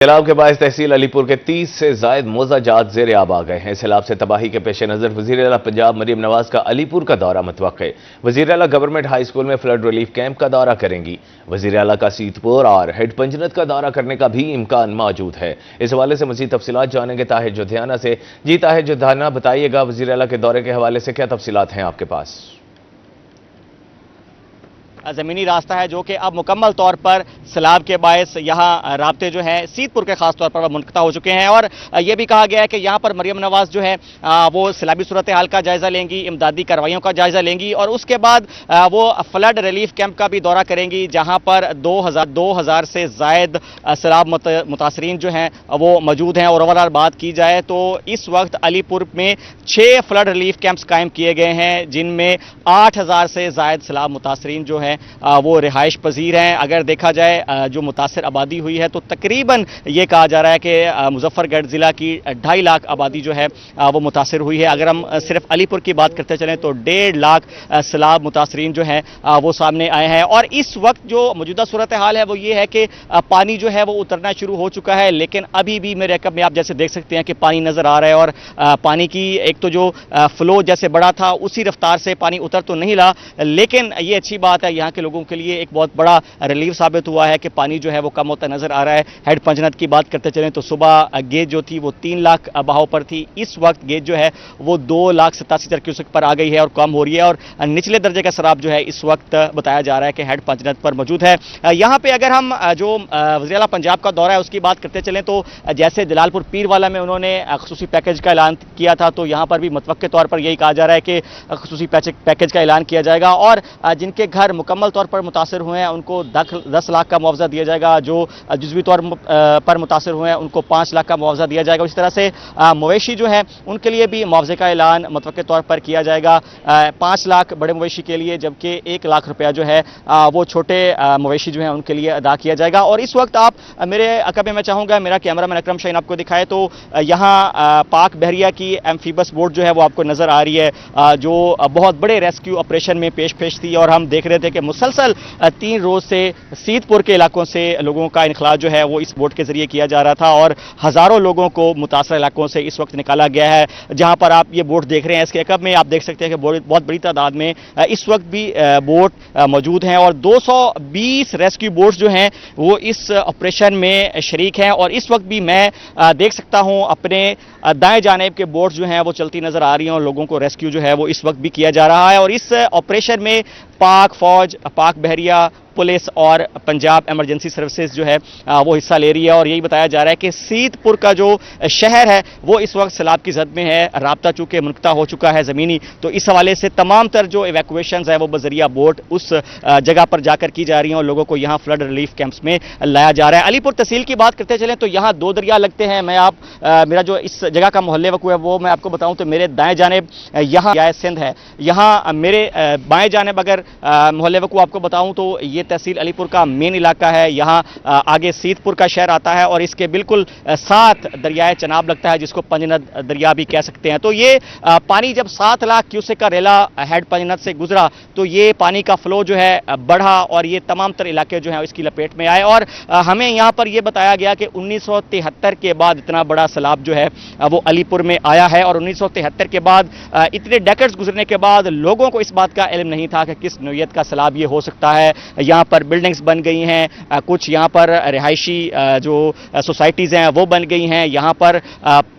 سیلاب کے باعث تحصیل علی پور کے 30 سے زائد موضع جات زیر آب آ گئے ہیں۔ سیلاب سے تباہی کے پیش نظر وزیر اعلیٰ پنجاب مریم نواز کا علی پور کا دورہ متوقع ہے۔ وزیر اعلیٰ گورنمنٹ ہائی اسکول میں فلڈ ریلیف کیمپ کا دورہ کریں گی۔ وزیر اعلیٰ کا سیت پور اور ہیڈ پنجنت کا دورہ کرنے کا بھی امکان موجود ہے۔ اس حوالے سے مزید تفصیلات جانیں گے طاہر جودھیانہ سے۔ جی طاہر جودھیانہ، بتائیے گا وزیر اعلیٰ کے دورے کے حوالے سے کیا تفصیلات ہیں آپ کے پاس؟ زمینی راستہ ہے جو کہ اب مکمل طور پر سیلاب کے باعث یہاں رابطے جو ہیں سیت پور کے خاص طور پر منقطع ہو چکے ہیں، اور یہ بھی کہا گیا ہے کہ یہاں پر مریم نواز جو ہے وہ سیلابی صورتحال کا جائزہ لیں گی، امدادی کارروائیوں کا جائزہ لیں گی، اور اس کے بعد وہ فلڈ ریلیف کیمپ کا بھی دورہ کریں گی جہاں پر 2000 سے زائد سیلاب متاثرین جو ہیں وہ موجود ہیں۔ اور اوورآل بات کی جائے تو اس وقت علی پور میں 6 فلڈ ریلیف کیمپس قائم کیے گئے ہیں، جن میں 8000 سے زائد سیلاب متاثرین جو ہیں وہ رہائش پذیر ہیں۔ اگر دیکھا جائے جو متاثر آبادی ہوئی ہے تو تقریباً یہ کہا جا رہا ہے کہ مظفر گڑھ ضلع کی 2.5 لاکھ آبادی جو ہے وہ متاثر ہوئی ہے۔ اگر ہم صرف علی پور کی بات کرتے چلیں تو 1.5 لاکھ سیلاب متاثرین جو ہیں وہ سامنے آئے ہیں، اور اس وقت جو موجودہ صورتحال ہے وہ یہ ہے کہ پانی جو ہے وہ اترنا شروع ہو چکا ہے، لیکن ابھی بھی میرے رقم میں آپ جیسے دیکھ سکتے ہیں کہ پانی نظر آ رہا ہے، اور پانی کی ایک تو جو فلو جیسے بڑا تھا اسی رفتار سے پانی اتر تو نہیں رہا، لیکن یہ اچھی بات ہے، یہاں کے لوگوں کے لیے ایک بہت بڑا ریلیف ثابت ہوا ہے کہ پانی جو ہے وہ کم ہوتا نظر آ رہا ہے۔ ہیڈ پنجنت کی بات کرتے چلیں تو صبح گیج جو تھی وہ 3 لاکھ بہاؤ پر تھی، اس وقت گیج جو ہے وہ 2,87,000 کیوسک پر آ گئی ہے اور کم ہو رہی ہے، اور نچلے درجے کا سیلاب جو ہے اس وقت بتایا جا رہا ہے کہ ہیڈ پنجنت پر موجود ہے۔ یہاں پہ اگر ہم جو وزیر اعلیٰ پنجاب کا دورہ ہے اس کی بات کرتے چلیں تو جیسے جلال پور پیر والا میں انہوں نے خصوصی پیکج کا اعلان کیا تھا، تو یہاں پر بھی متوقع طور پر یہی کہا جا رہا ہے کہ خصوصی پیکج کا اعلان کیا جائے گا، اور جن کے گھر مکمل طور پر متاثر ہوئے ہیں ان کو 10 لاکھ کا معاوضہ دیا جائے گا، جو جزوی طور پر متاثر ہوئے ہیں ان کو 5 لاکھ کا معاوضہ دیا جائے گا۔ اس طرح سے مویشی جو ہیں ان کے لیے بھی معاوضے کا اعلان متوقع طور پر کیا جائے گا، 5 لاکھ بڑے مویشی کے لیے، جبکہ 1 لاکھ روپیہ جو ہے وہ چھوٹے مویشی جو ہیں ان کے لیے ادا کیا جائے گا۔ اور اس وقت آپ میرے عقب میں چاہوں گا میرا کیمرہ مین اکرم شاہین آپ کو دکھائے تو یہاں پاک بحریہ کی ایمفیبس بوٹ جو ہے وہ آپ کو نظر آ رہی ہے، جو بہت بڑے ریسکیو آپریشن میں پیش تھی، اور ہم دیکھ رہے تھے کہ مسلسل 3 روز سے سیت پور کے علاقوں سے لوگوں کا انخلاء جو ہے وہ اس بوٹ کے ذریعے کیا جا رہا تھا، اور ہزاروں لوگوں کو متاثرہ علاقوں سے اس وقت نکالا گیا ہے۔ جہاں پر آپ یہ بوٹ دیکھ رہے ہیں اس کے عقب میں آپ دیکھ سکتے ہیں کہ بہت بڑی تعداد میں اس وقت بھی بوٹ موجود ہیں، اور 220 ریسکیو بوٹس جو ہیں وہ اس آپریشن میں شریک ہیں، اور اس وقت بھی میں دیکھ سکتا ہوں اپنے دائیں جانب کے بوٹس جو ہیں وہ چلتی نظر آ رہی ہیں، اور لوگوں کو ریسکیو جو ہے وہ اس وقت بھی کیا جا رہا ہے، اور اس آپریشن میں پاک فوج، پاک بحریہ پولیس اور پنجاب ایمرجنسی سروسز جو ہے وہ حصہ لے رہی ہے۔ اور یہی بتایا جا رہا ہے کہ سیت پور کا جو شہر ہے وہ اس وقت سیلاب کی زد میں ہے، رابطہ چونکہ منقطع ہو چکا ہے زمینی، تو اس حوالے سے تمام تر جو ایویکویشنز ہیں وہ بذریعہ بوٹ اس جگہ پر جا کر کی جا رہی ہیں، اور لوگوں کو یہاں فلڈ ریلیف کیمپس میں لایا جا رہا ہے۔ علی پور تحصیل کی بات کرتے چلیں تو یہاں 2 دریا لگتے ہیں۔ میں میرا جو اس جگہ کا محلے وقوع ہے وہ میں آپ کو بتاؤں تو میرے دائیں جانب یہاں سندھ ہے، یہاں میرے بائیں جانب اگر محلے وقوع آپ کو بتاؤں تو یہ تحصیل علی پور کا مین علاقہ ہے، یہاں آگے سیت پور کا شہر آتا ہے، اور اس کے بالکل ساتھ دریائے چناب لگتا ہے جس کو پنجنت دریا بھی کہہ سکتے ہیں۔ تو یہ پانی جب 7 لاکھ کیوسک کا ریلا ہیڈ پنجنت سے گزرا تو یہ پانی کا فلو جو ہے بڑھا، اور یہ تمام تر علاقے جو ہیں اس کی لپیٹ میں آئے، اور ہمیں یہاں پر یہ بتایا گیا کہ 1973 کے بعد اتنا بڑا سیلاب جو ہے وہ علی پور میں آیا ہے، اور 1973 کے بعد اتنے ڈیکڈز گزرنے کے بعد لوگوں کو اس بات کا علم نہیں تھا کہ کس نوعیت کا سیلاب یہ ہو سکتا ہے۔ یہاں پر بلڈنگز بن گئی ہیں، کچھ یہاں پر رہائشی جو سوسائٹیز ہیں وہ بن گئی ہیں، یہاں پر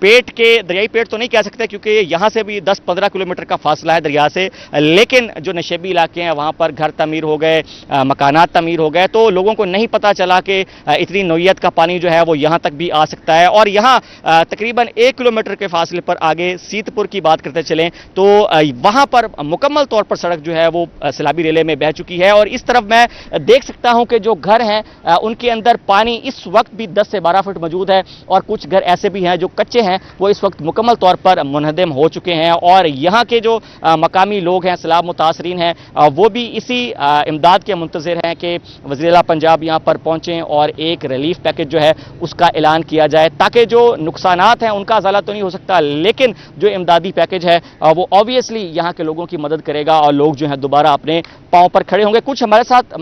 پیٹ کے دریائی پیٹ تو نہیں کہہ سکتے کیونکہ یہاں سے بھی 10-15 کلومیٹر کا فاصلہ ہے دریا سے، لیکن جو نشیبی علاقے ہیں وہاں پر گھر تعمیر ہو گئے، مکانات تعمیر ہو گئے، تو لوگوں کو نہیں پتا چلا کہ اتنی نوعیت کا پانی جو ہے وہ یہاں تک بھی آ سکتا ہے۔ اور یہاں تقریباً 1 کلومیٹر کے فاصلے پر آگے سیت پور کی بات کرتے چلیں تو وہاں پر مکمل طور پر سڑک جو ہے وہ سیلابی ریلے میں بہہ چکی ہے، اور اس طرف میں دیکھ سکتا ہوں کہ جو گھر ہیں ان کے اندر پانی اس وقت بھی 10 سے 12 فٹ موجود ہے، اور کچھ گھر ایسے بھی ہیں جو کچے ہیں وہ اس وقت مکمل طور پر منہدم ہو چکے ہیں، اور یہاں کے جو مقامی لوگ ہیں سیلاب متاثرین ہیں وہ بھی اسی امداد کے منتظر ہیں کہ وزیر اعلیٰ پنجاب یہاں پر پہنچیں اور ایک ریلیف پیکج جو ہے اس کا اعلان کیا جائے، تاکہ جو نقصانات ہیں ان کا ازالہ تو نہیں ہو سکتا لیکن جو امدادی پیکج ہے وہ آبویسلی یہاں کے لوگوں کی مدد کرے گا، اور لوگ جو ہیں دوبارہ اپنے پاؤں پر کھڑے ہوں گے۔ کچھ ہمارے ساتھ